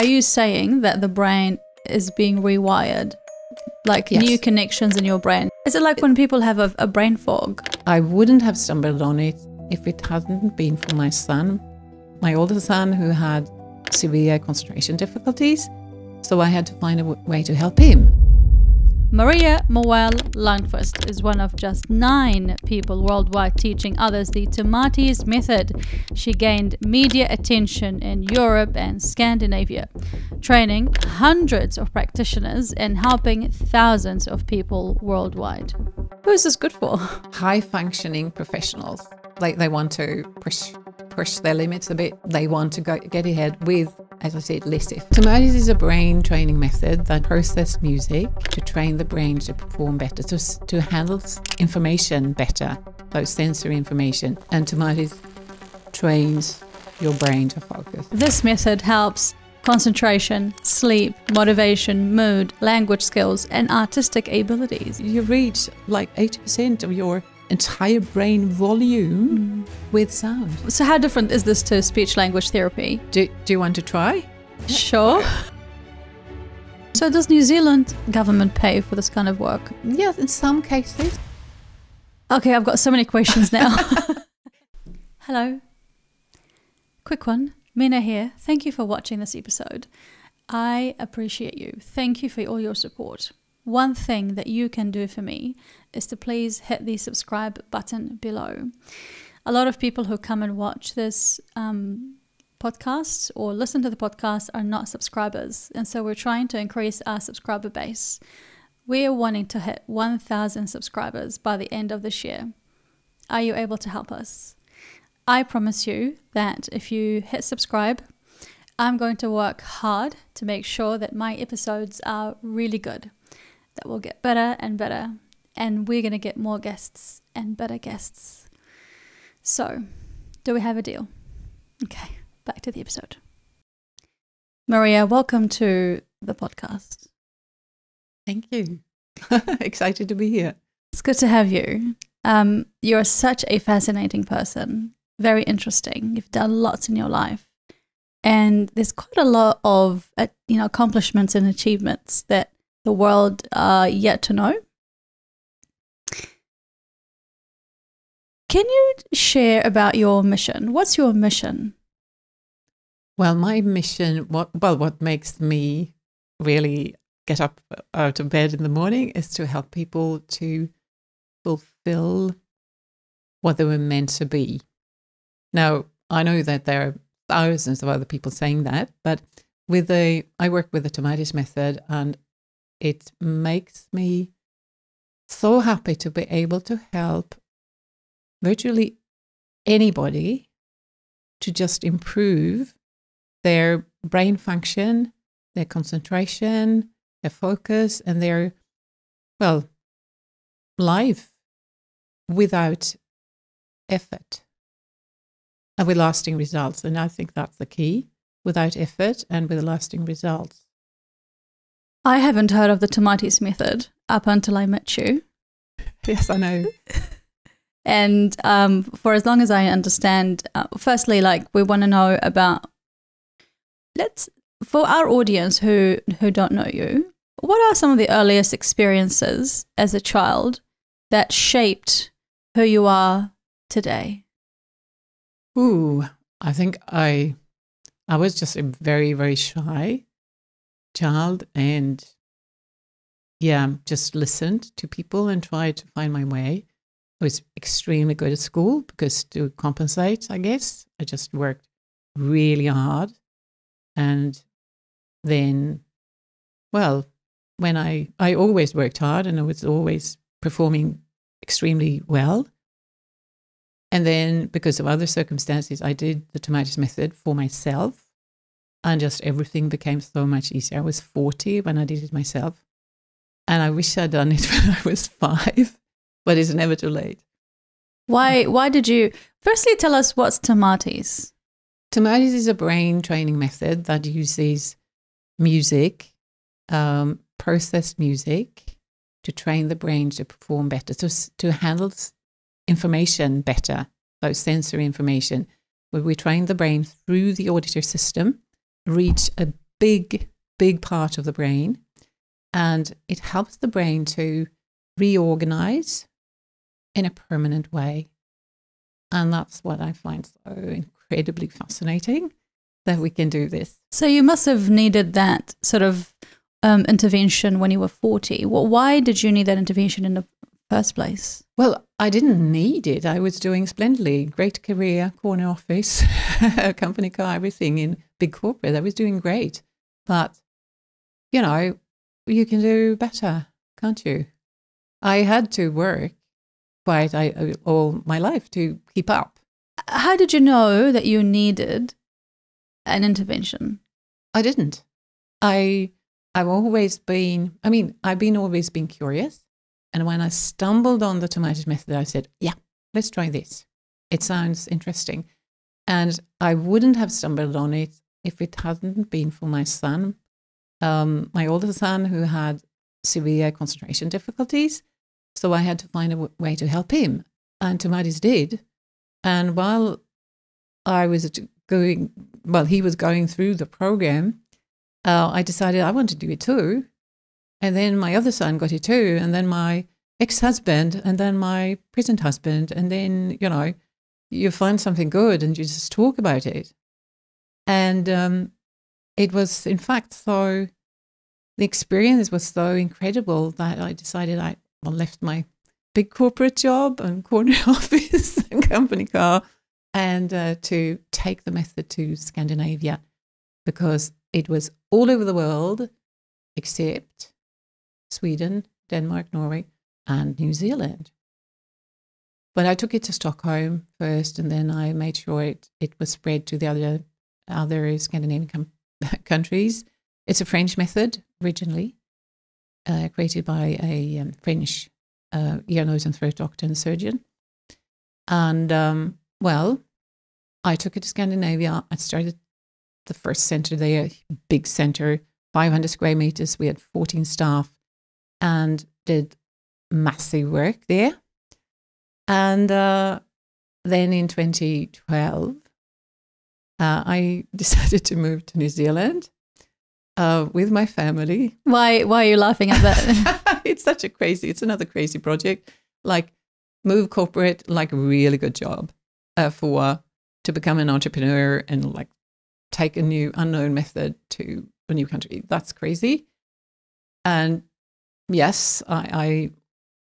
Are you saying that the brain is being rewired? Like Yes. new connections in your brain? Is it like when people have a brain fog? I wouldn't have stumbled on it if it hadn't been for my son, my oldest son, who had severe concentration difficulties. So I had to find a way to help him. Maria Moell Lundqvist is one of just 9 people worldwide teaching others the Tomatis Method. She gained media attention in Europe and Scandinavia, training hundreds of practitioners and helping thousands of people worldwide. Who is this good for? High-functioning professionals, like they want to push their limits a bit. They want to get ahead with, as I said, less effort. Tomatis is a brain training method that processes music to train the brain to perform better, to handle information better, so sensory information. And Tomatis trains your brain to focus. This method helps concentration, sleep, motivation, mood, language skills, and artistic abilities. You reach like 80% of your entire brain volume with sound. So how different is this to speech language therapy? Do you want to try? Sure. So does New Zealand government pay for this kind of work? Yes, in some cases. Okay, I've got so many questions now. Hello. Quick one. Mina here. Thank you for watching this episode. I appreciate you. Thank you for all your support. One thing that you can do for me is to please hit the subscribe button below. A lot of people who come and watch this podcast or listen to the podcast are not subscribers. And so we're trying to increase our subscriber base. We are wanting to hit 1,000 subscribers by the end of this year. Are you able to help us? I promise you that if you hit subscribe, I'm going to work hard to make sure that my episodes are really good, that will get better and better, and we're going to get more guests and better guests. So, do we have a deal? Okay, back to the episode. Maria, welcome to the podcast. Thank you. Excited to be here. It's good to have you. You're such a fascinating person. Very interesting. You've done lots in your life. And there's quite a lot of accomplishments and achievements that the world are yet to know. Can you share about your mission? What's your mission? Well, my mission, what makes me really get up out of bed in the morning is to help people to fulfill what they were meant to be. Now, I know that there are thousands of other people saying that, but I work with the Tomatis Method, and it makes me so happy to be able to help virtually anybody to just improve their brain function, their concentration, their focus, and their, life without effort and with lasting results. And I think that's the key, without effort and with lasting results. I haven't heard of the Tomatis Method up until I met you. Yes, I know. And for as long as I understand, firstly, we want to know about, for our audience who don't know you, what are some of the earliest experiences as a child that shaped who you are today? Ooh, I think I was just a very, very shy child, and just listened to people and tried to find my way. I was extremely good at school because to compensate, I guess, I just worked really hard. And then, when I always worked hard and I was always performing extremely well. And then because of other circumstances, I did the Tomatis Method for myself, and just everything became so much easier. I was 40 when I did it myself, and I wish I'd done it when I was 5, but it's never too late. Why did you, firstly tell us what's Tomatis? Tomatis is a brain training method that uses music, processed music, to train the brain to perform better, to handle information better, so sensory information, where we train the brain through the auditory system, reach a big, big part of the brain, and it helps the brain to reorganize in a permanent way. And that's what I find so incredibly fascinating, that we can do this. So you must have needed that sort of intervention when you were 40. Well, why did you need that intervention in the first place? Well, I didn't need it. I was doing splendidly. Great career, corner office, company car, everything in big corporate. I was doing great. But, you know, you can do better, can't you? I had to work quite all my life to keep up. How did you know that you needed an intervention? I didn't. I've always been, always been curious. And when I stumbled on the Tomatis Method, I said, yeah, let's try this. It sounds interesting. And I wouldn't have stumbled on it if it hadn't been for my son, my older son, who had severe concentration difficulties. So I had to find a way to help him. And Tomatis did. And while he was going through the program, I decided I want to do it too. And then my other son got it too. And then my ex-husband, and then my present husband. And then, you know, you find something good and you just talk about it. And it was, in fact, the experience was so incredible that I decided I left my big corporate job and corner office and company car and to take the method to Scandinavia, because it was all over the world except Sweden, Denmark, Norway, and New Zealand. But I took it to Stockholm first, and then I made sure it was spread to the other Scandinavian countries. It's a French method originally, created by a French ear, nose and throat doctor and surgeon. And, I took it to Scandinavia. I started the first center there, big center, 500 square meters. We had 14 staff and did massive work there. And then in 2012, I decided to move to New Zealand with my family. Why are you laughing at that? It's another crazy project. Like, move corporate, like a really good job to become an entrepreneur and like take a new unknown method to a new country. That's crazy. And yes, I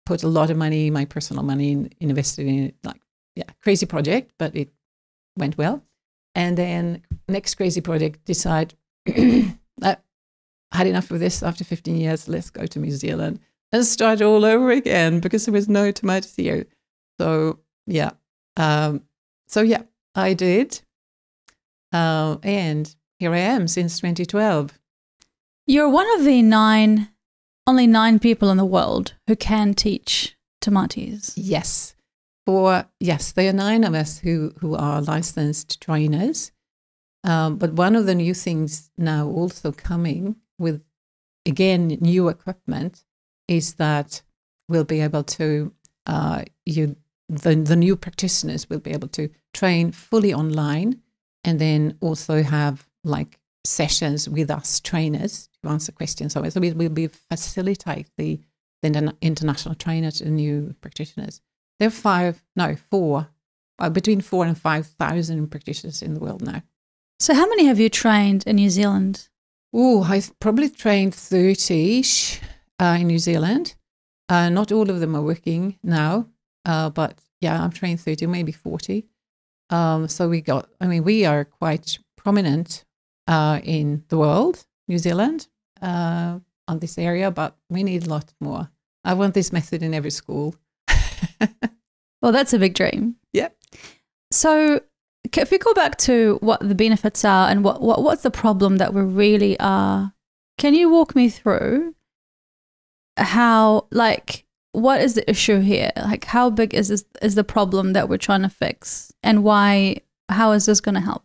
put a lot of money, my personal money, invested in it. Like, yeah, crazy project, but it went well. And then next crazy project, decide I had enough of this after 15 years. Let's go to New Zealand and start all over again, because there was no tomatoes here. So yeah, I did, and here I am since 2012. You're one of the only 9 people in the world who can teach Tomatis. Yes. There are 9 of us who are licensed trainers. But one of the new things now also coming with, again, new equipment is that we'll be able to, the new practitioners will be able to train fully online, and then also have like sessions with us trainers to answer questions. So we will facilitate the international trainer to new practitioners. There are 4, between 4,000 and 5,000 practitioners in the world now. So how many have you trained in New Zealand? Oh, I've probably trained 30-ish in New Zealand. Not all of them are working now, but yeah, I've trained 30, maybe 40. So we are quite prominent in the world, New Zealand, on this area, but we need a lot more. I want this method in every school. Well, that's a big dream. Yeah. So if we go back to what the benefits are and what's the problem that we really are, can you walk me through how, like, what is the issue here? Like, how big is the problem that we're trying to fix, and how is this going to help?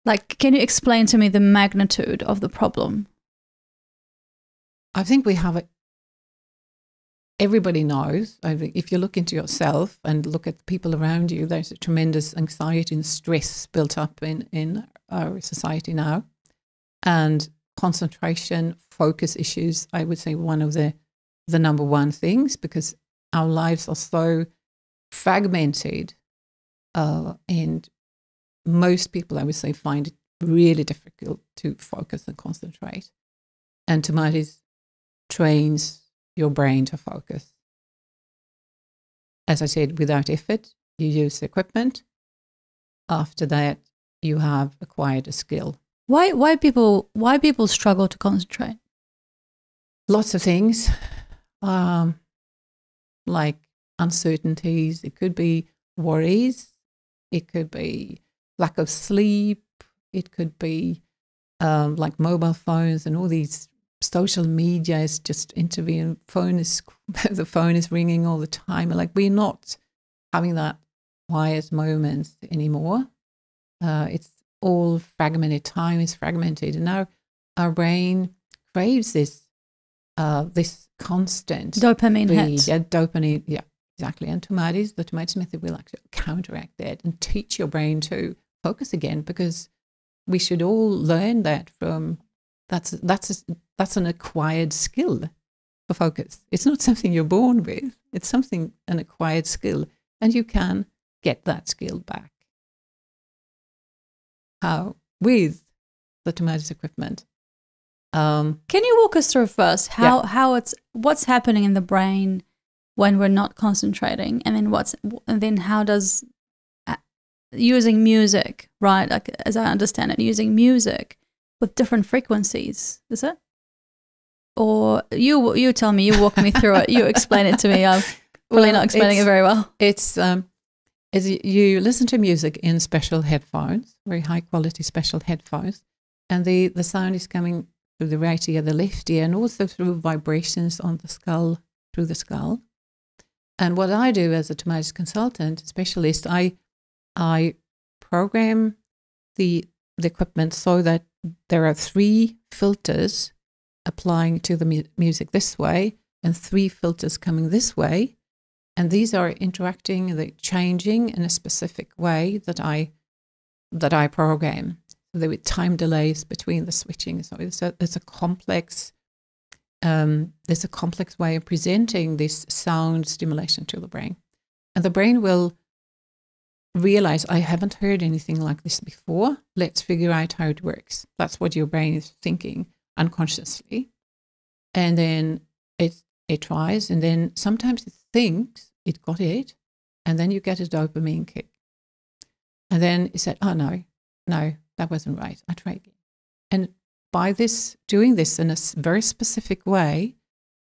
Like, can you explain to me the magnitude of the problem? I think we have it. Everybody knows. I think if you look into yourself and look at the people around you, there's a tremendous anxiety and stress built up in our society now. And concentration, focus issues, I would say one of the number one things, because our lives are so fragmented, and most people, I would say, find it really difficult to focus and concentrate. And Tomatis trains your brain to focus. As I said, without effort, you use the equipment. After that, you have acquired a skill. Why people struggle to concentrate? Lots of things, like uncertainties. It could be worries. It could be lack of sleep. It could be like mobile phones and all these social media is just intervening. The phone is ringing all the time. Like, we're not having that quiet moments anymore. It's all fragmented. Time is fragmented, and now our brain craves this constant Dopamine hit. Yeah, dopamine. Yeah, exactly. And the Tomatis Method will actually counteract that and teach your brain to focus again, because we should all learn that from. That's an acquired skill for focus. It's not something you're born with. It's an acquired skill, and you can get that skill back. How? With the Tomatis equipment. Can you walk us through first what's happening in the brain when we're not concentrating, and then how does using music, right? Like, as I understand it, using music with different frequencies, is it? Or you tell me, you walk me through it, you explain it to me. I'm probably not explaining it very well. It's as you listen to music in special headphones, very high quality special headphones, and the sound is coming through the right ear, the left ear, and also through vibrations on the skull, through the skull. And what I do as a Tomatis consultant specialist, I program the equipment so that there are 3 filters applying to the music this way and 3 filters coming this way. And these are interacting, they're changing in a specific way that I program. So there were time delays between the switching. So there's a complex way of presenting this sound stimulation to the brain. And the brain will realize, I haven't heard anything like this before. Let's figure out how it works. That's what your brain is thinking unconsciously. And then it tries, and then sometimes it thinks it got it, and then you get a dopamine kick. And then it said, oh, no, that wasn't right. I tried again. And by doing this in a very specific way,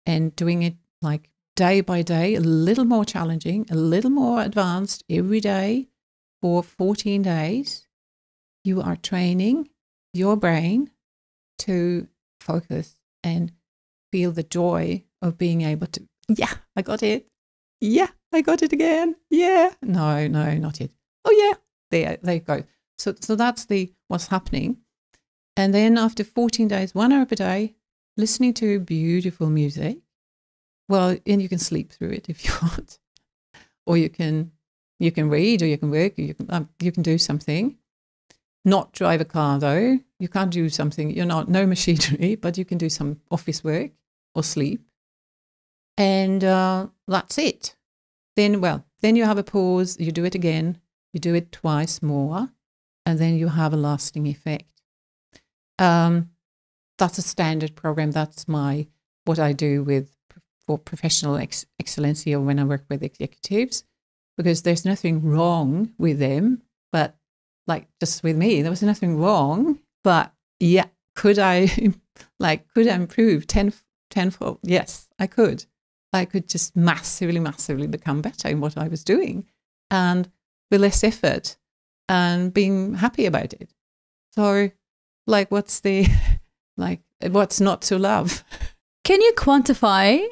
and doing it like day by day, a little more challenging, a little more advanced every day for 14 days, you are training your brain to focus and feel the joy of being able to, yeah, I got it. Yeah, I got it again. Yeah. No, not yet. Oh, yeah. There you go. So that's what's happening. And then after 14 days, 1 hour per day, listening to beautiful music. Well, and you can sleep through it if you want, or you can read, or you can work, or you can do something. Not drive a car though. You can't do something. No machinery, but you can do some office work or sleep. And that's it. Then you have a pause. You do it again. You do it twice more, and then you have a lasting effect. That's a standard program. That's what I do for professional excellence, or when I work with executives, because there's nothing wrong with them, but like just with me, there was nothing wrong. But yeah, could I improve tenfold? Yes, I could. I could just massively become better in what I was doing, and with less effort, and being happy about it. So, what's not to love? Can you quantify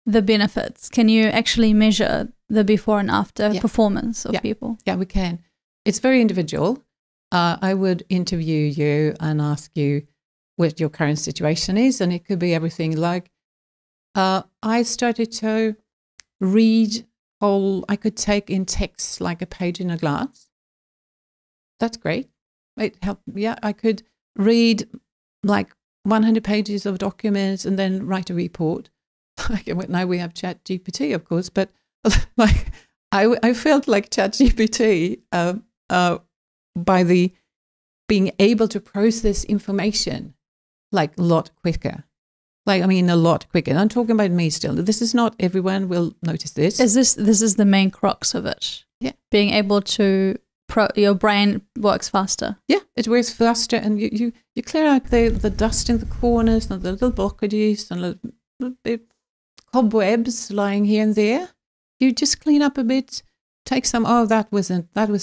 the benefits? Can you actually measure the before and after performance of people? Yeah, we can. It's very individual. I would interview you and ask you what your current situation is, and it could be everything like, I started to read I could take in text like a page in a glass. That's great. It helped. Yeah, I could read like 100 pages of documents and then write a report. Like now we have ChatGPT, of course, but like I felt like ChatGPT by the being able to process information like a lot quicker. Like, I mean, a lot quicker. And I'm talking about me still. This is not everyone will notice this. This is the main crux of it. Yeah. Being able to, your brain works faster. Yeah, it works faster. And you clear out the dust in the corners and the little blockages and little bit cobwebs lying here and there. You just clean up a bit, take some, that was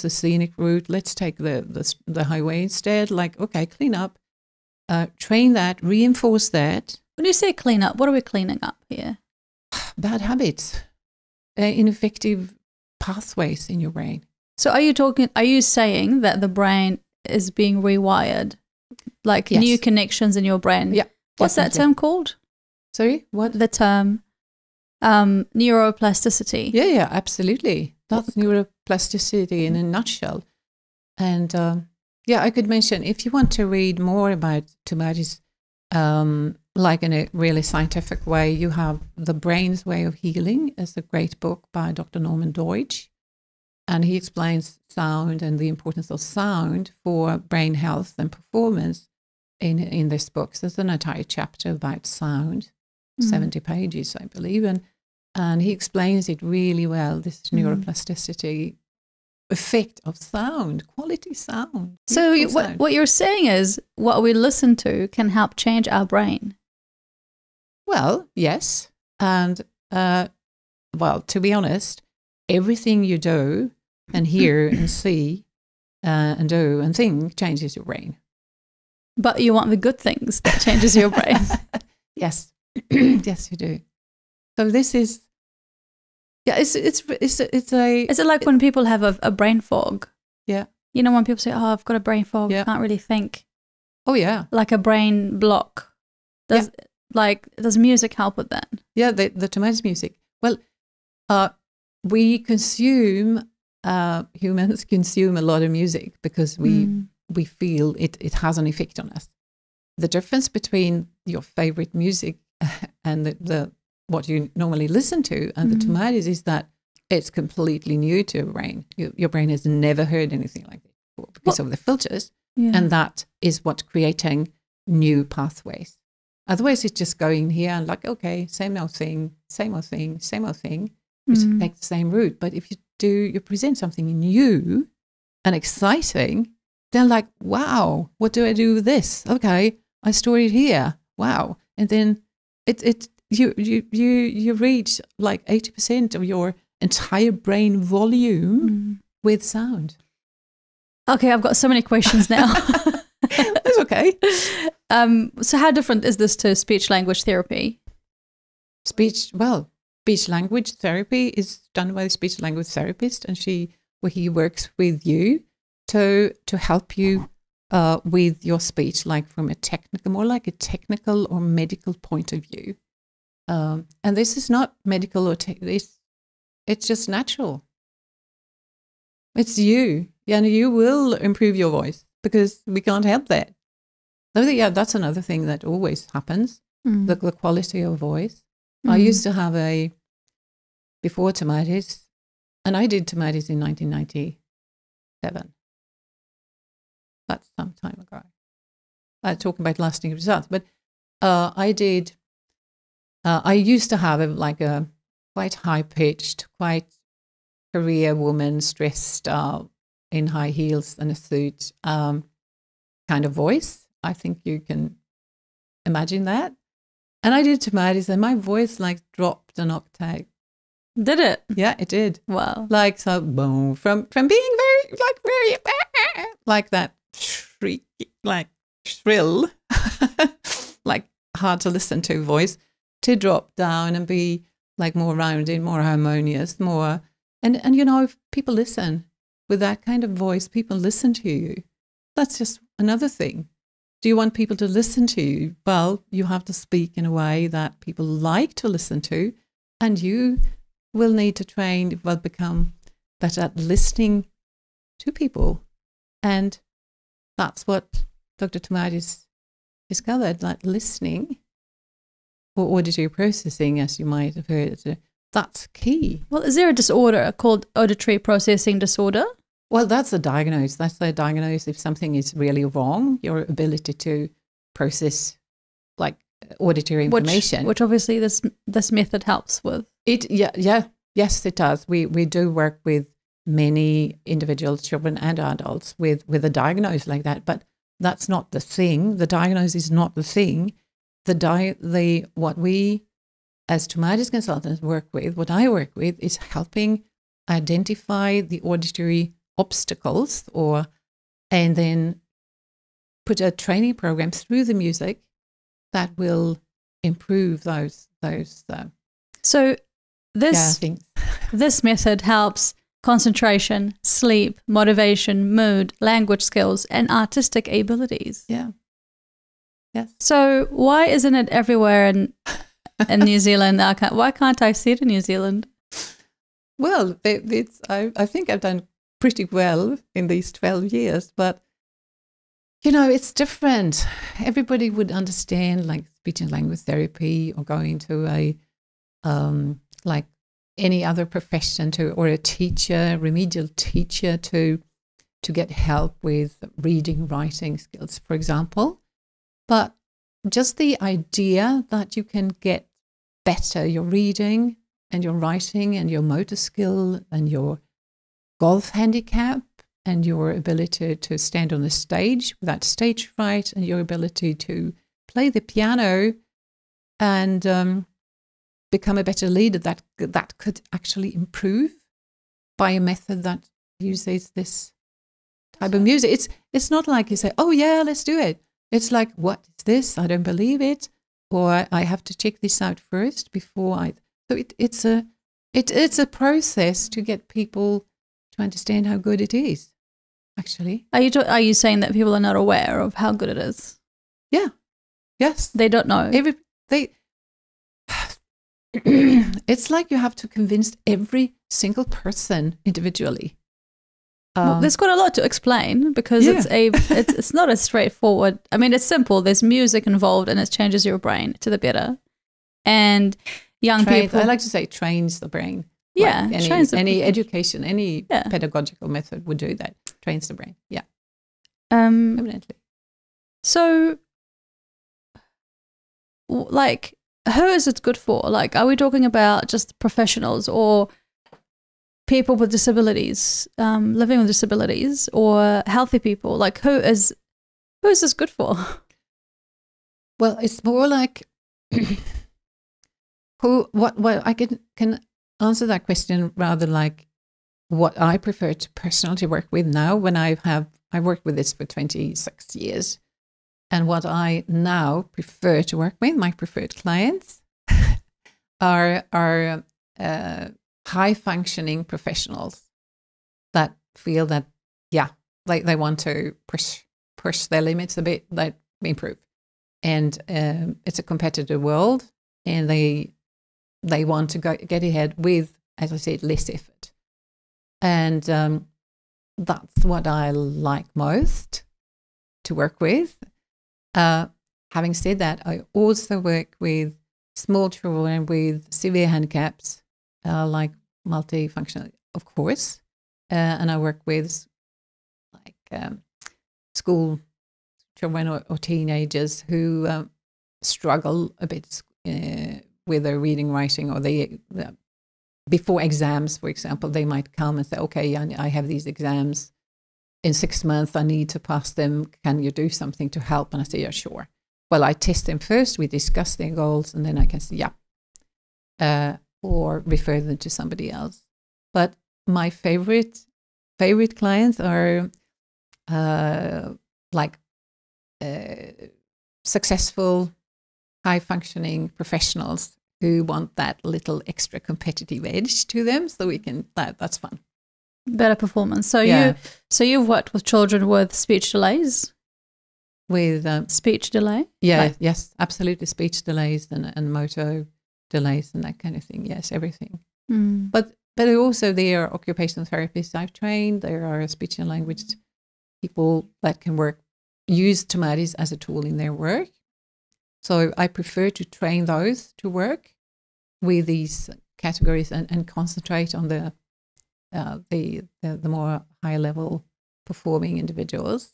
a scenic route. Let's take the highway instead. Like, okay, clean up, train that, reinforce that. When you say clean up, what are we cleaning up here? Bad habits, ineffective pathways in your brain. So are you saying that the brain is being rewired? Like Yes. new connections in your brain? Yeah. What's that term called? Sorry, what? The term neuroplasticity. Yeah, absolutely. That's neuroplasticity in a nutshell. And I could mention, if you want to read more about Tomatis, like in a really scientific way, you have The Brain's Way of Healing. It's a great book by Dr. Norman Deutsch. And he explains sound and the importance of sound for brain health and performance in this book. So there's an entire chapter about sound, 70 pages, I believe. And he explains it really well, this neuroplasticity effect of sound, quality sound. So what you're saying is what we listen to can help change our brain. Well, yes. And, to be honest, everything you do and hear and see and do and think changes your brain. But you want the good things that changes your brain. Yes. Yes, you do. So this is, it's Is it like when people have a brain fog? Yeah. You know, when people say, "Oh, I've got a brain fog, Yeah. can't really think." Oh yeah. Like a brain block. Does music help with that? Yeah, the Tomatis music. Well, we consume, humans consume a lot of music because we feel it has an effect on us. The difference between your favorite music and the what you normally listen to and the Tomatis is that it's completely new to your brain. Your brain has never heard anything like this before because of the filters, and that is what's creating new pathways. Otherwise, it's just going here and like, okay, same old thing, which takes the same route. But if you present something new and exciting, then like, wow, what do I do with this? Okay, I store it here. Wow, and then you reach like 80% of your entire brain volume with sound. Okay, I've got so many questions now. That's okay. So how different is this to speech language therapy? Speech language therapy is done by a speech language therapist, and he works with you to help you with your speech, like from more like a technical or medical point of view. And this is not medical or it's just natural. It's you, and you will improve your voice because we can't help that. Yeah, that's another thing that always happens, the quality of voice. I used to have before Tomatis, and I did Tomatis in 1997. That's some time ago. I talk about lasting results, but I used to have a quite high-pitched, quite career woman, stressed in high heels and a suit kind of voice. I think you can imagine that. And I did Tomatis and my voice like dropped an octave. Did it? Yeah, it did. Wow. Like so boom, from being very like that shriek, like shrill, like hard to listen to voice, to drop down and be like more rounded, more harmonious, more and you know, if people listen with that kind of voice, people listen to you. That's just another thing. Do you want people to listen to you? Well, you have to speak in a way that people like to listen to, and you will need to become better at listening to people. And that's what Dr. Tomatis discovered that listening or auditory processing, as you might have heard, that's key. Well, is there a disorder called auditory processing disorder? Well, that's a diagnosis. That's a diagnosis if something is really wrong, your ability to process like auditory information. Which obviously this method helps with. Yes, it does. We do work with many individuals, children and adults with a diagnosis like that, but that's not the thing. The diagnosis is not the thing. What we as Tomatis consultants work with, what I work with, is helping identify the auditory obstacles and then put a training program through the music that will improve those So this things. This method helps concentration, sleep, motivation, mood, language skills, and artistic abilities. Yeah. Yes. So why isn't it everywhere in New Zealand? Why can't I see it in New Zealand? Well, I think I've done pretty well in these 12 years, but it's different. Everybody would understand like speech and language therapy or going to a like any other profession or a teacher, remedial teacher to get help with reading, writing skills, for example. But just the idea that you can get better your reading and your writing and your motor skill and your golf handicap and your ability to stand on the stage without stage fright and your ability to play the piano and become a better leader, that could actually improve by a method that uses this type of music. It's not like you say, oh yeah, let's do it. It's like, what is this? I don't believe it, or I have to check this out first before I. So it's a process to get people to understand how good it is. Actually, are you saying that people are not aware of how good it is? Yeah. Yes. They don't know. It's like you have to convince every single person individually. Well, there's got a lot to explain because it's not as straightforward. I mean, it's simple. There's music involved and it changes your brain to the better. And young people, I like to say, trains the brain. Yeah, like any education, any pedagogical method would do that. Trains the brain. Yeah, evidently. So, like, who is it good for? Like, are we talking about just professionals or people with disabilities, living with disabilities, or healthy people? Like, who is this good for? Well, it's more like I can answer that question rather like what I prefer to personally work with now. When I worked with this for 26 years, and what I now prefer to work with, my preferred clients are high functioning professionals that feel that they want to push their limits a bit, like improve, and it's a competitive world, and they want to get ahead with, as I said, less effort, and that's what I like most to work with. Having said that, I also work with small children with severe handicaps, like multifunctional, of course, and I work with like school children or teenagers who struggle a bit with their reading, writing, or before exams, for example, they might come and say, okay, I have these exams in 6 months, I need to pass them. Can you do something to help? And I say, yeah, sure. Well, I test them first. We discuss their goals, and then I can say, or refer them to somebody else. But my favorite clients are successful, high-functioning professionals who want that little extra competitive edge to them, so we can. That's fun. Better performance. So you've worked with children with speech delays? With speech delay? Yeah, yes, absolutely. Speech delays and motor delays and that kind of thing. Yes, everything. Mm. But also there are occupational therapists I've trained. There are speech and language people that can work use Tomatis as a tool in their work. So I prefer to train those to work with these categories and concentrate on the more high level performing individuals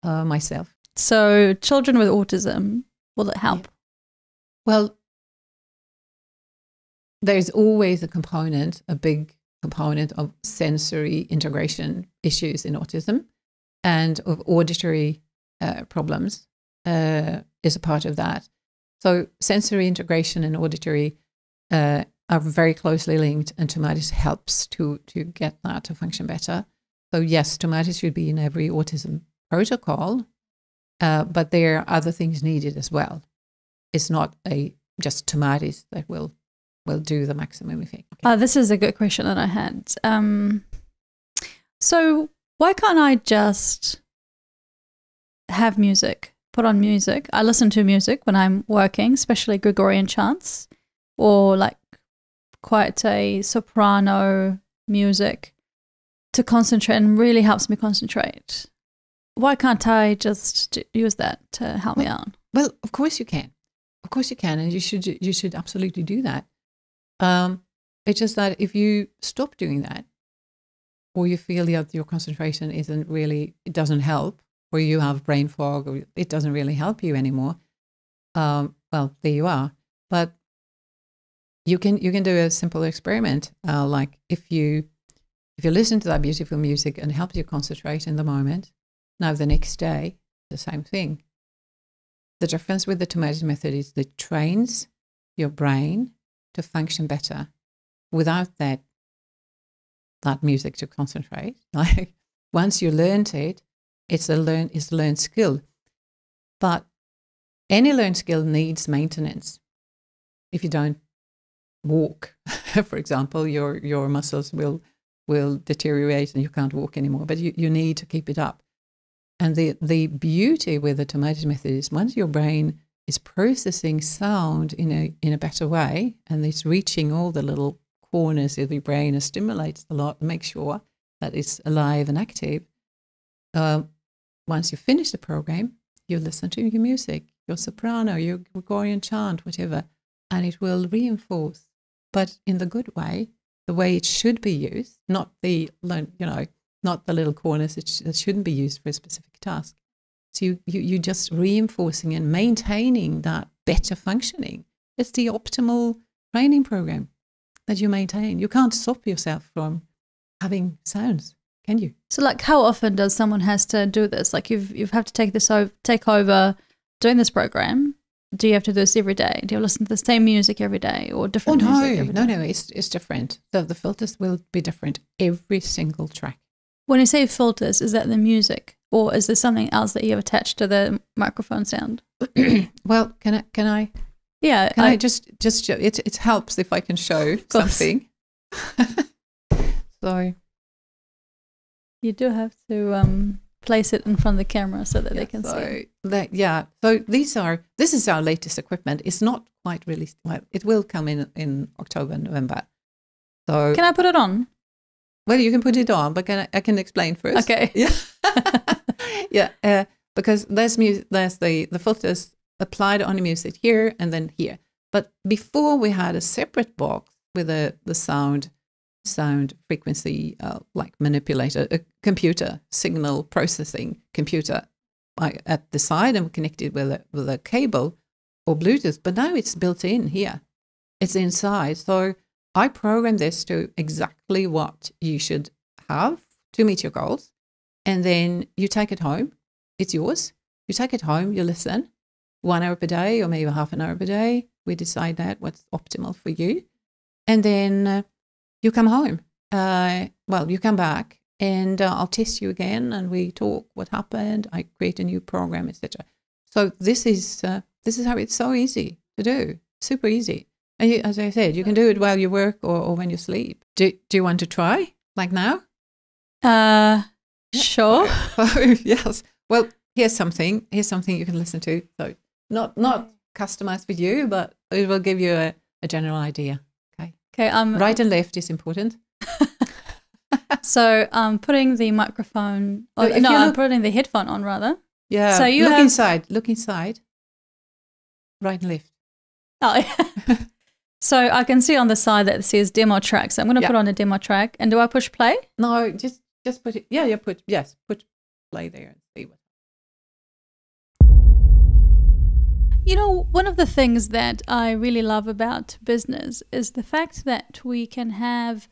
myself. So children with autism, will it help? Yeah. Well, there's always a big component of sensory integration issues in autism, and of auditory problems is a part of that. So sensory integration and auditory are very closely linked, and Tomatis helps to get that to function better. So yes, Tomatis should be in every autism protocol, but there are other things needed as well. It's not just Tomatis that will do the maximum effect. This is a good question that I had. So why can't I just have music, put on music? I listen to music when I'm working, especially Gregorian chants, or like quite a soprano music to concentrate, and really helps me concentrate. Why can't I just use that to help me out? Well, of course you can. Of course you can, and you should absolutely do that. It's just that if you stop doing that, or you feel that your concentration it doesn't help, or you have brain fog, or it doesn't really help you anymore, well, there you are. But you can do a simple experiment, like if you listen to that beautiful music and helps you concentrate in the moment, now the next day, the same thing. The difference with the Tomatis method is that it trains your brain to function better without that music to concentrate. Like once you learned it, it's a learned skill. But any learned skill needs maintenance. If you don't walk, for example, your muscles will deteriorate and you can't walk anymore. But you need to keep it up. And the beauty with the Tomatis method is once your brain is processing sound in a better way, and it's reaching all the little corners of your brain and stimulates a lot, make sure that it's alive and active. Once you finish the program, you listen to your music, your soprano, your Gregorian chant, whatever, and it will reinforce, but in the good way, the way it should be used, not the little corners that shouldn't be used for a specific task. So you just reinforcing and maintaining that better functioning. It's the optimal training program that you maintain. You can't stop yourself from having sounds, can you? So like how often does someone has to do this? Like you have to take over doing this program. Do you have to do this every day? Do you listen to the same music every day or different music every day? No, it's different. The filters will be different every single track. When you say filters, is that the music, or is there something else that you have attached to the microphone sound? Well, can I? Yeah. Can I just show? It helps if I can show something. So you do have to place it in front of the camera so that they can see. So this is our latest equipment. It's not quite released. Well, it will come in October, November. So can I put it on? Well, you can put it on, but I can explain first. Okay. Yeah. Yeah. Because there's the filters applied on the music here and then here. But before we had a separate box with the sound frequency like manipulator, a computer signal processing computer at the side, and connected with a cable or Bluetooth. But now it's built in here. It's inside. So I program this to exactly what you should have to meet your goals. And then you take it home. It's yours. You take it home, you listen 1 hour per day or maybe half an hour per day. We decide what's optimal for you. And then you come home. You come back and I'll test you again and we talk what happened. I create a new program, etc. So this is how it's so easy to do. Super easy. And as I said, you can do it while you work or when you sleep. Do you want to try, like now? Sure. Yes. Well, here's something you can listen to. So not customized for you, but it will give you a general idea. Okay. Right and left is important. So I'm putting the microphone. I'm putting the headphone on rather. Yeah. So you look have... inside. Look inside. Right and left. Oh, so I can see on the side that it says demo track. So I'm going to put on a demo track. And do I push play? No, just put it. Yeah, put play there and see what. You know, one of the things that I really love about business is the fact that we can have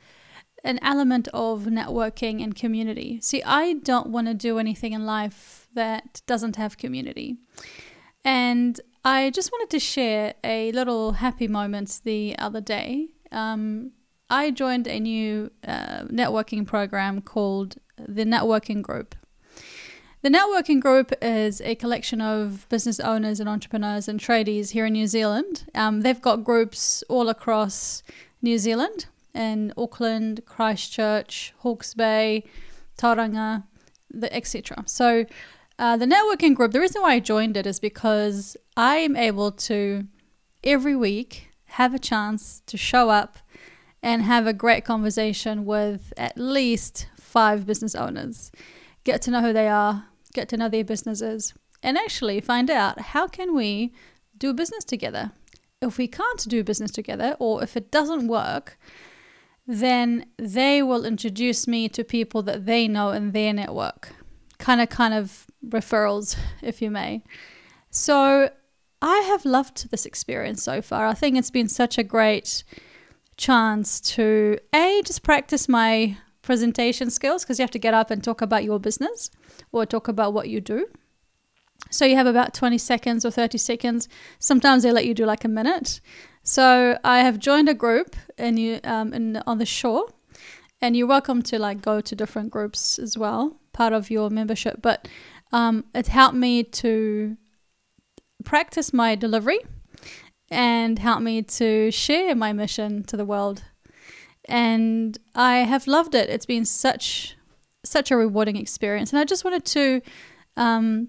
an element of networking and community. See, I don't want to do anything in life that doesn't have community. And I just wanted to share a little happy moment the other day. I joined a new networking program called the Networking Group. The Networking Group is a collection of business owners and entrepreneurs and tradies here in New Zealand. They've got groups all across New Zealand, in Auckland, Christchurch, Hawke's Bay, Tauranga, etc. So the Networking Group, the reason why I joined it is because I am able to every week have a chance to show up and have a great conversation with at least 5 business owners. Get to know who they are, get to know their businesses, and actually find out how can we do business together. If we can't do business together, or if it doesn't work, then they will introduce me to people that they know in their network. Kind of referrals, if you may. So I have loved this experience so far. I think it's been such a great chance to just practice my presentation skills, because you have to get up and talk about your business or talk about what you do. So you have about 20 seconds or 30 seconds. Sometimes they let you do like a minute. So I have joined a group and on the shore, and you're welcome to like go to different groups as well, part of your membership. But it helped me to practice my delivery and helped me to share my mission to the world. And I have loved it. It's been such a rewarding experience. And I just wanted to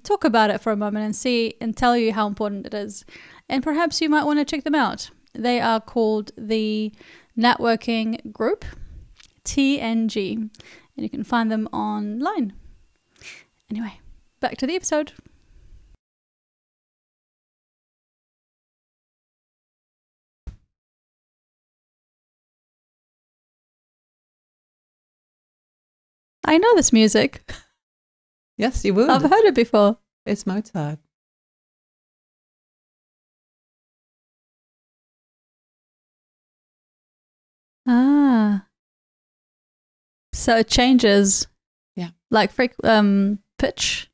talk about it for a moment and tell you how important it is. And perhaps you might want to check them out. They are called the Networking Group, TNG, and you can find them online. Anyway, back to the episode. I know this music. Yes, you would. I've heard it before. It's Mozart. Ah. So it changes. Yeah. Like pitch.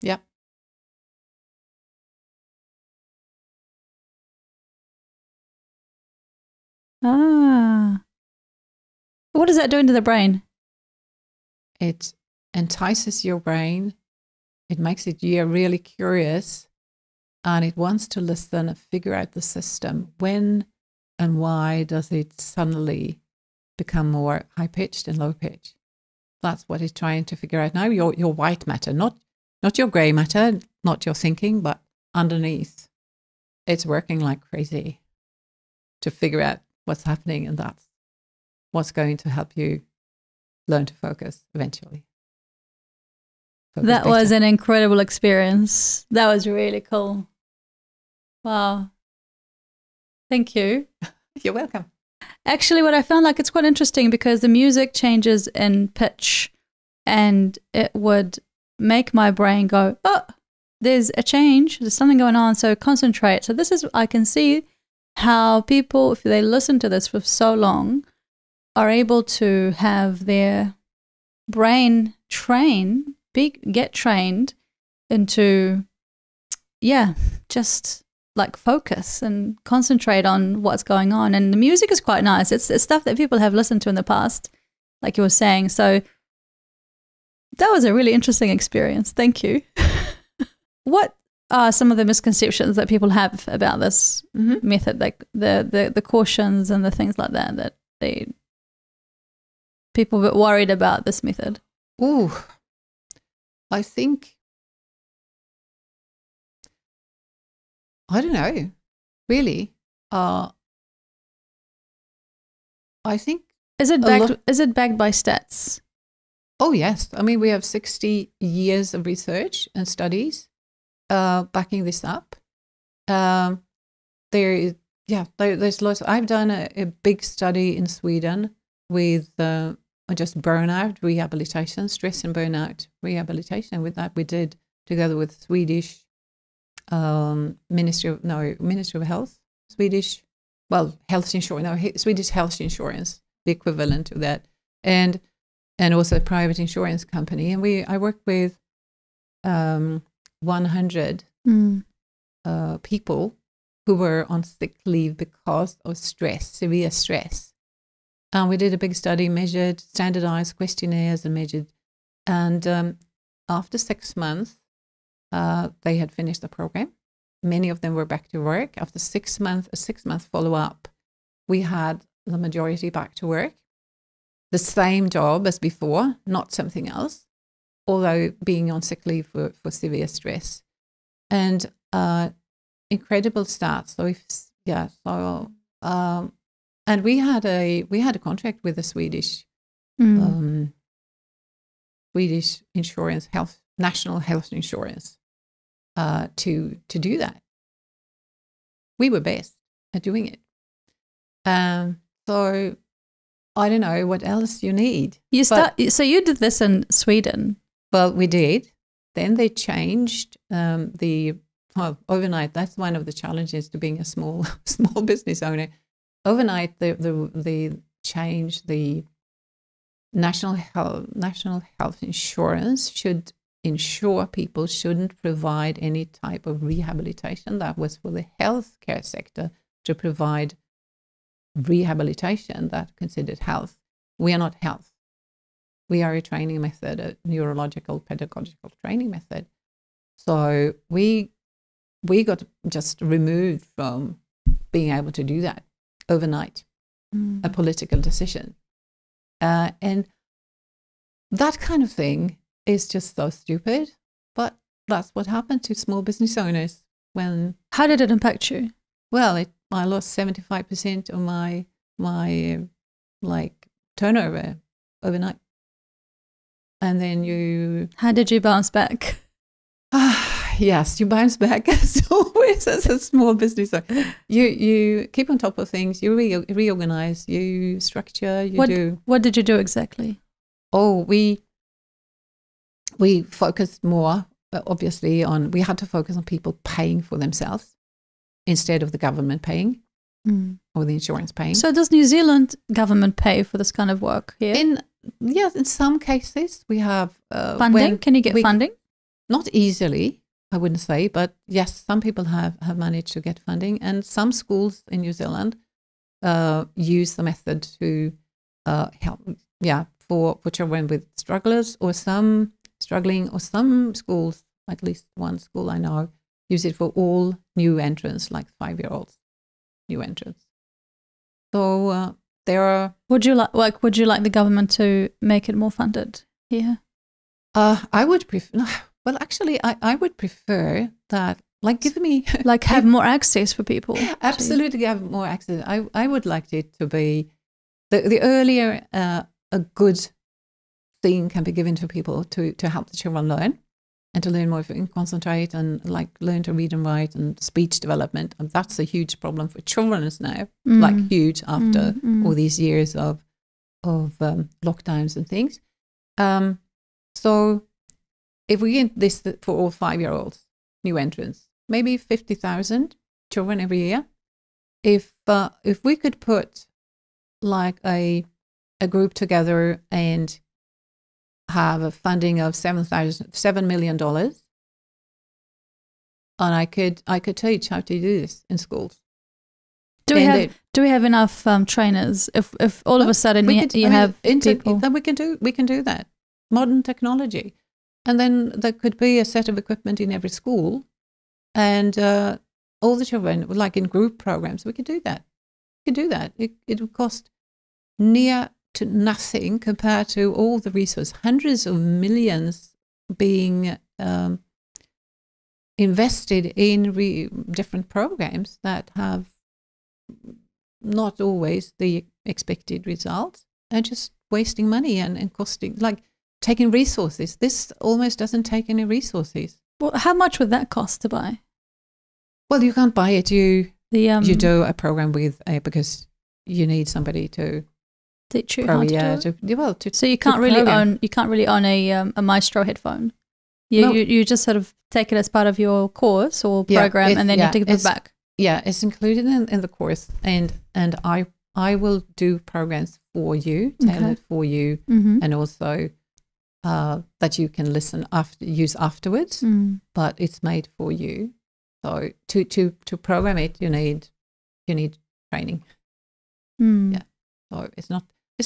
Yeah. Ah. What does that do into the brain? It entices your brain. It makes it really curious, and it wants to listen and figure out the system. When and why does it suddenly become more high-pitched and low-pitched? That's what it's trying to figure out now. Your white matter, not your grey matter, not your thinking, but underneath. It's working like crazy to figure out what's happening, and that's what's going to help you learn to focus eventually. That was an incredible experience. That was really cool. Wow. Thank you. You're welcome. Actually, what I found, like, it's quite interesting because the music changes in pitch and it would make my brain go, oh, there's a change. There's something going on. So concentrate. So this is, I can see how people, if they listen to this for so long, are able to have their brain get trained into, just like focus and concentrate on what's going on. And the music is quite nice. It's stuff that people have listened to in the past, like you were saying. So that was a really interesting experience. Thank you. What are some of the misconceptions that people have about this method, like the cautions and the things like that people were worried about this method? Ooh, I think, I don't know, really. I think, is it backed by stats? Oh yes, I mean we have 60 years of research and studies backing this up. There's lots. I've done a big study in Sweden with just burnout rehabilitation, stress and burnout rehabilitation. With that, we did together with Swedish Ministry of Health, Swedish health insurance, Swedish health insurance, the equivalent to that, and also a private insurance company. And I worked with 100 people who were on sick leave because of stress, severe stress. And we did a big study, measured, standardized questionnaires and measured. And after 6 months, they had finished the program. Many of them were back to work. After a 6-month follow-up, we had the majority back to work. The same job as before, not something else, although being on sick leave for severe stress. And incredible stats. And we had a contract with the Swedish insurance, national health insurance, to do that. We were best at doing it. So I don't know what else you need. So you did this in Sweden. Well, we did. Then they changed overnight. That's one of the challenges to being a small business owner. Overnight, they changed the national health insurance should ensure people shouldn't provide any type of rehabilitation. That was for the healthcare sector to provide rehabilitation that considered health. We are not health. We are a training method, a neurological pedagogical training method. So we got just removed from being able to do that overnight, a political decision. And that kind of thing is just so stupid, but that's what happened to small business owners when... How did it impact you? Well, I lost 75% of my turnover overnight. And then How did you bounce back? Yes, you bounce back as always as a small business owner. You keep on top of things, you reorganize, you structure, What did you do exactly? Oh, we focused more, obviously, we had to focus on people paying for themselves instead of the government paying or the insurance paying. So does New Zealand government pay for this kind of work here? In some cases we have funding. Can you get funding? Not easily, I wouldn't say, but yes, some people have managed to get funding, and some schools in New Zealand use the method to help, for children with strugglers or some struggling, or some schools, at least one school I know, use it for all new entrants, like 5-year-olds, new entrants. So there are. Would you like the government to make it more funded here? I would prefer. Well, actually, I would prefer that, give me... have more access for people. Absolutely have more access. I would like it to be... The earlier a good thing can be given to people to help the children learn, and to learn more and concentrate, and learn to read and write and speech development. And that's a huge problem for children now, huge after all these years of lockdowns and things. So if we get this for all 5-year-olds, new entrants, maybe 50,000 children every year. If we could put a group together and have a funding of $7 million, and I could teach how to do this in schools. Do we have enough trainers? If all of a sudden you have people, then we can do that. Modern technology. And then there could be a set of equipment in every school, and all the children, in group programs, we could do that. It would cost near to nothing compared to all the resources, hundreds of millions being invested in different programs that have not always the expected results, and just wasting money and costing, taking resources. This almost doesn't take any resources. Well, how much would that cost to buy? Well, you can't buy it. You The do a program with because you need somebody to teach you how to do it. So you can't really own a Maestro headphone. You just sort of take it as part of your course or program, and then you have to give it back. Yeah, it's included in the course, and I will do programs for you, tailored for you, and also that you can use afterwards. But it's made for you. So to program it, you need training. Yeah. So it's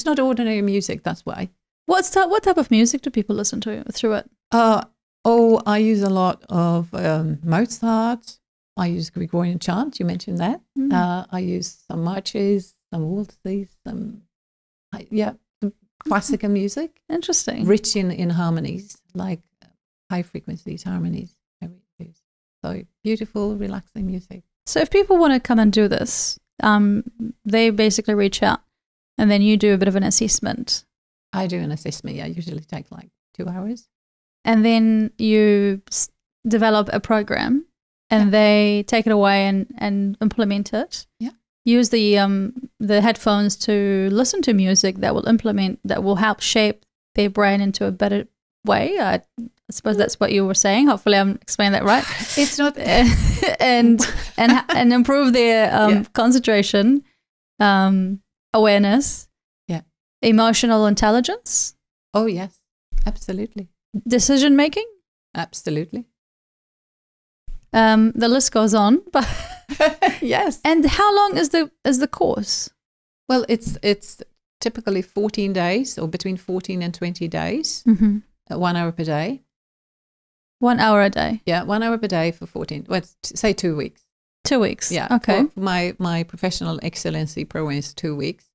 not ordinary music. That's why. What type of music do people listen to through it? I use a lot of Mozart. I use Gregorian chant. You mentioned that. I use some marches, some waltzes, some classical music. Interesting. Rich in harmonies, like high frequencies harmonies. So beautiful, relaxing music. So if people want to come and do this, they basically reach out, and then you do a bit of an assessment. I do an assessment. Yeah, usually take like 2 hours. And then you develop a program, and they take it away and implement it. Yeah. Use the headphones to listen to music that will help shape their brain into a better way. I suppose that's what you were saying. Hopefully, I'm explaining that right. It's not and improve their concentration, awareness, emotional intelligence. Oh yes, absolutely. Decision making. Absolutely. The list goes on, but yes. And how long is the course? Well, it's typically 14 days, or between 14 and 20 days. 1 hour per day. 1 hour a day. Yeah, 1 hour per day for 14. Well, say 2 weeks. 2 weeks. Yeah. Okay. My professional excellency program is 2 weeks.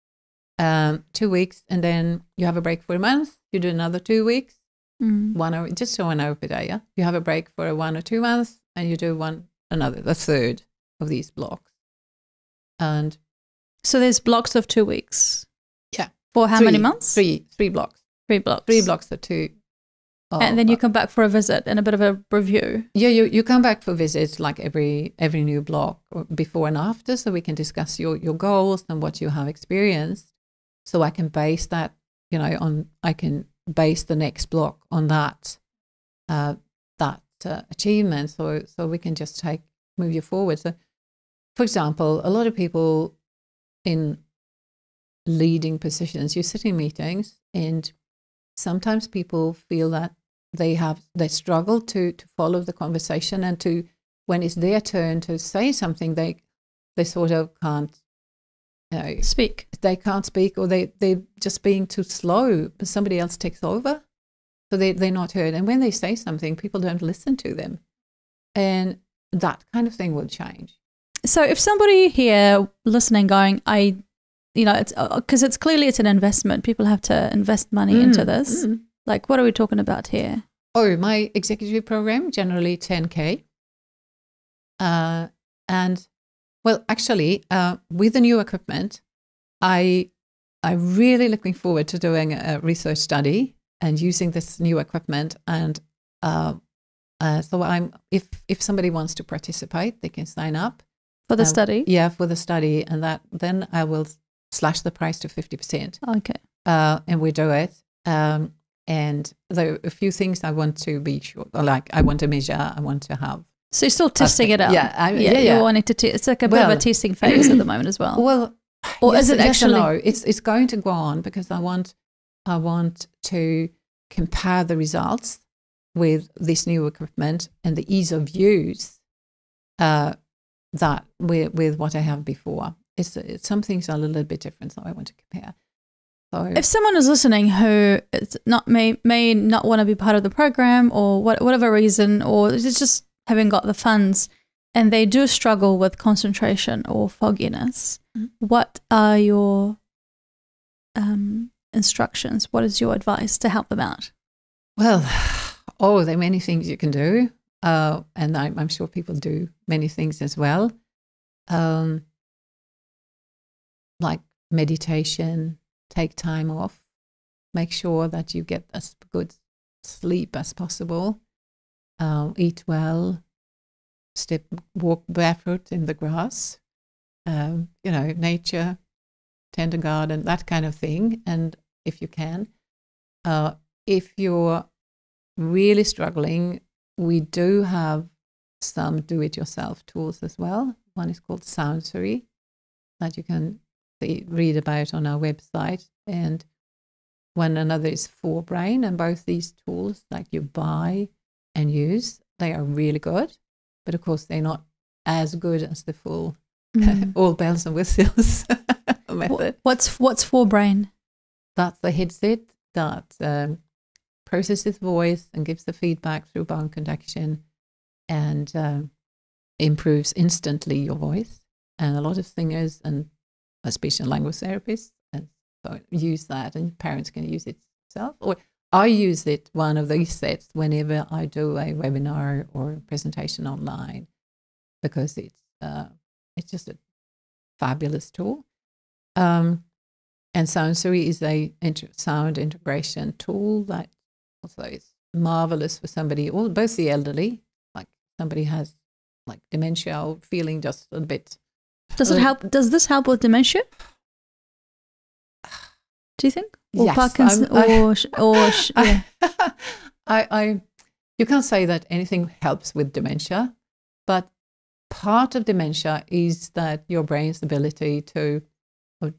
2 weeks, and then you have a break for a month. You do another 2 weeks. 1 hour, just 1 hour per day. Yeah. You have a break for 1 or 2 months, and you do a third of these blocks. And so there's blocks of 2 weeks. Yeah. For how many months? Three blocks. 3 blocks. 3 blocks are 2. And then you come back for a visit and a bit of a review. Yeah, you come back for visits like every new block, or before and after, so we can discuss your goals and what you have experienced. So I can base that, I can base the next block on that achievement. So we can just move you forward. So, for example, a lot of people in leading positions, you sit in meetings, and sometimes people feel that they struggle to follow the conversation, and when it's their turn to say something, they sort of can't speak. They can't speak, or they're just being too slow, but somebody else takes over. So they're not heard. And when they say something, people don't listen to them. And that kind of thing will change. So if somebody here listening going, it's because it's clearly an investment. People have to invest money into this. Like, what are we talking about here? Oh, my executive program, generally 10K. And well, actually, with the new equipment, I'm really looking forward to doing a research study and using this new equipment. And so if somebody wants to participate, they can sign up for the study. Yeah, for the study, and then I will slash the price to 50%. Okay. And we do it. And there are a few things I want to be sure, like I want to measure, I want to have. So you're still testing it out. Yeah, You're wanting to. It's like a bit of a testing phase at the moment as well. Well, or is it actually? No, it's going to go on, because I want to compare the results with this new equipment and the ease of use that with what I have before. It's some things are a little bit different, so I want to compare. So if someone is listening who may not want to be part of the program, or whatever reason, or it's just haven't got the funds, and they do struggle with concentration or fogginess, what are your instructions? What is your advice to help them out? Well, there are many things you can do, and I'm sure people do many things as well, like meditation. Take time off. Make sure that you get as good sleep as possible. eat well, walk barefoot in the grass, nature, tend a garden, that kind of thing. And if you can, if you're really struggling, we do have some do-it-yourself tools as well. One is called Soundsory that you can read about on our website, and one another is Forebrain. And both these tools, like you buy and use, they are really good, but of course they're not as good as the full all bells and whistles method. What's Forebrain? That's the headset that processes voice and gives the feedback through bone conduction, and improves instantly your voice. And a lot of singers and speech and language therapists so use that, and parents can use it themselves. Or I use it, one of these sets, whenever I do a webinar or a presentation online, because it's just a fabulous tool. And Soundsory is a sound integration tool that also is marvelous for somebody, or both the elderly, like somebody has like dementia or feeling just a bit. Does it help? Does this help with dementia? Do you think? Or yes, Parkinson, yeah. You can't say that anything helps with dementia, but part of dementia is that your brain's ability to, or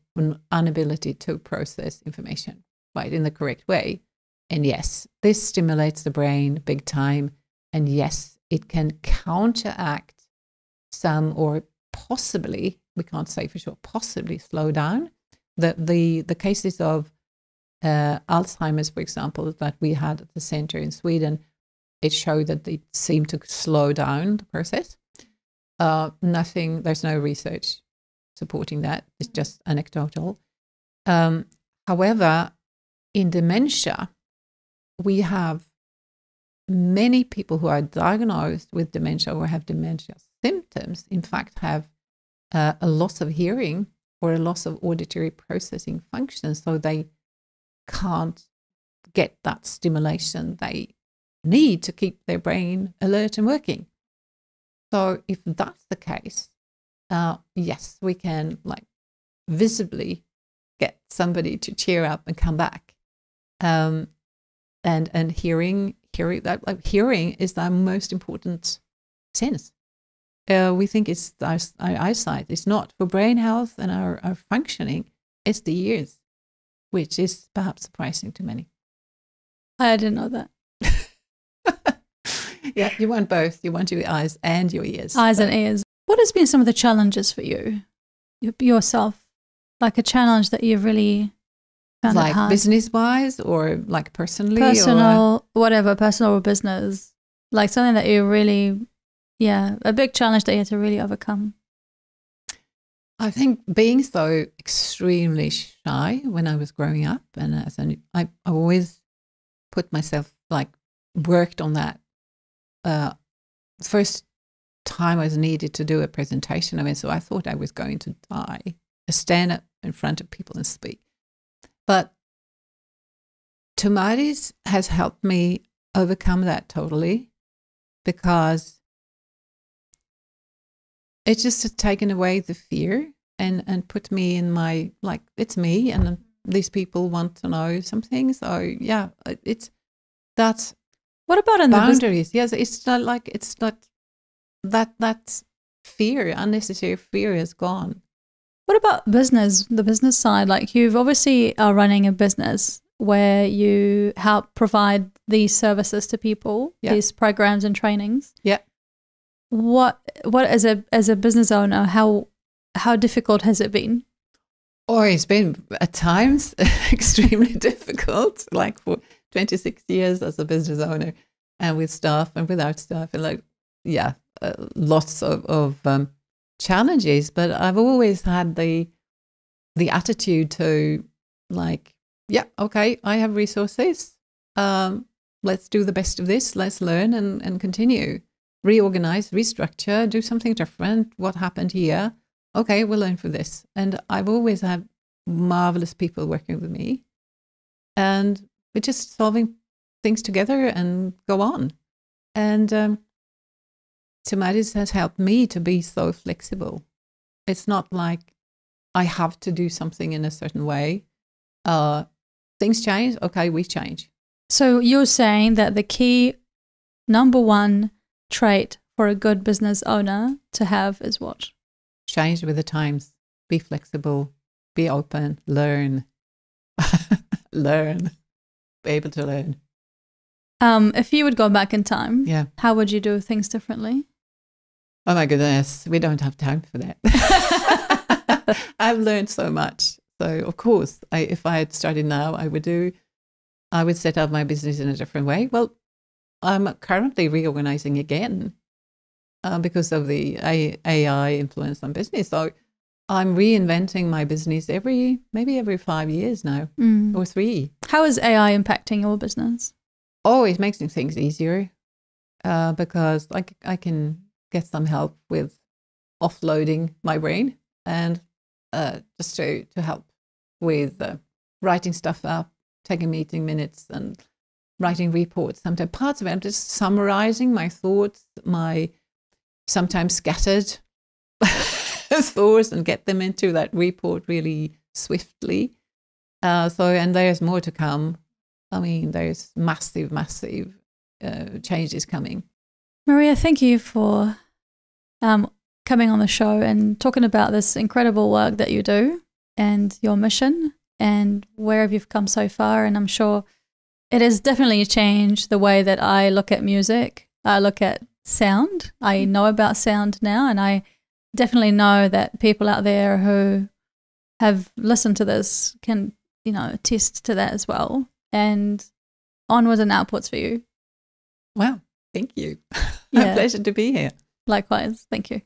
inability to process information, right, in the correct way. And yes, this stimulates the brain big time. And yes, it can counteract some, or possibly, we can't say for sure, possibly slow down the cases of Alzheimer's, for example, that we had at the center in Sweden. It showed that it seemed to slow down the process. There's no research supporting that. It's just anecdotal. However, in dementia, we have many people who are diagnosed with dementia or have dementia symptoms, in fact, have a loss of hearing or a loss of auditory processing function, so they can't get that stimulation they need to keep their brain alert and working. So if that's the case, yes, we can like visibly get somebody to cheer up and come back. And hearing is our most important sense. We think it's our eyesight. It's not. For brain health and our functioning, it's the ears, which is perhaps surprising to many. I didn't know that. Yeah, you want both. You want your eyes and your ears. Eyes and ears. What has been some of the challenges for you yourself? Like a challenge that you've really found it hard? Like business-wise, or like personally? Personal, whatever, personal or business. Like something that you really, a big challenge that you had to really overcome. I think being so extremely shy when I was growing up, and I always put myself, like, worked on that. First time I was needed to do a presentation, so I thought I was going to die, to stand up in front of people and speak. But Tomatis has helped me overcome that totally, because it's just taken away the fear and put me in my, like, it's me, and these people want to know something. So yeah, that's what about in boundaries? Yes, it's not that fear, unnecessary fear is gone. What about business, the business side? Like, you've obviously are running a business where you help provide these services to people, these programs and trainings. Yeah. What as a business owner, how difficult has it been? Oh, it's been at times extremely difficult, like for 26 years as a business owner, and with staff and without staff, and lots of challenges. But I've always had the attitude to, like, okay, I have resources. Let's do the best of this. Let's learn and continue. Reorganize, restructure, do something different. What happened here? Okay, we'll learn from this. And I've always had marvelous people working with me, and we're just solving things together and go on. And Tomatis has helped me to be so flexible. It's not like I have to do something in a certain way. Things change. Okay, we change. So you're saying that the key number one trait for a good business owner to have is what? Change with the times. Be flexible. Be open. Learn. Learn. Be able to learn. If you would go back in time, yeah, how would you do things differently? Oh my goodness, we don't have time for that. I've learned so much. So of course, if I had started now, I would set up my business in a different way. Well, I'm currently reorganizing again because of the AI influence on business. So I'm reinventing my business maybe every 5 years now, or 3. How is AI impacting your business? Oh, it makes things easier because I can get some help with offloading my brain and just to help with writing stuff up, taking meeting minutes and writing reports. Sometimes parts of it, I'm just summarizing my thoughts, my sometimes scattered thoughts, and get them into that report really swiftly. And there's more to come. I mean, there's massive changes coming. Maria, thank you for coming on the show and talking about this incredible work that you do and your mission and where you've come so far. And I'm sure it has definitely changed the way that I look at music. I look at sound. I know about sound now, and I definitely know that people out there who have listened to this can, attest to that as well. And onwards and outwards for you. Wow, thank you. Yeah. A pleasure to be here. Likewise. Thank you.